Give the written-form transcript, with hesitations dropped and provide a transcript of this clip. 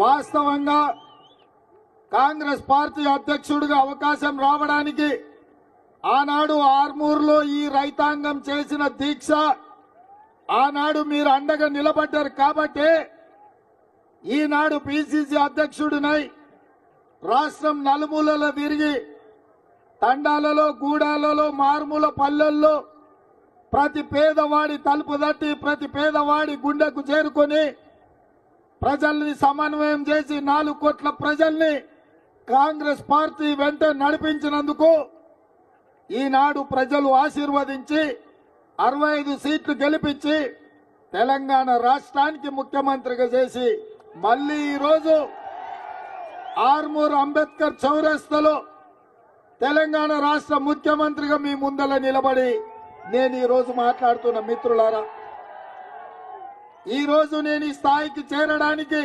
వాస్తవంగా కాంగ్రెస్ పార్టీ అధ్యక్షుడిగా అవకాశం రావడానికి ఆనాడు ఆర్మూర్లో ఈ రైతాంగం చేసిన దీక్ష, ఆనాడు మీరు అండగా నిలబడ్డారు కాబట్టి ఈనాడు పిసిసి అధ్యక్షుడినై రాష్ట్రం నలుమూలలో తిరిగి తండాలలో, గూడాలలో, మారుమూల పల్లెల్లో ప్రతి పేదవాడి తలుపు తట్టి ప్రతి పేదవాడి గుండెకు చేరుకొని ప్రజల్ని సమన్వయం చేసి 4 కోట్ల ప్రజల్ని కాంగ్రెస్ పార్టీ వెంట నడిపించినందుకు ఈనాడు ప్రజలు ఆశీర్వదించి 65 సీట్లు గెలిపించి తెలంగాణ రాష్ట్రానికి ముఖ్యమంత్రిగా చేసి మళ్ళీ ఈరోజు ఆర్మూర్ అంబేద్కర్ చౌరస్తాలో తెలంగాణ రాష్ట్ర ముఖ్యమంత్రిగా మీ ముందల నిలబడి నేను ఈరోజు మాట్లాడుతున్న మిత్రులారా, ఈరోజు నేను ఈ స్థాయికి చేరడానికి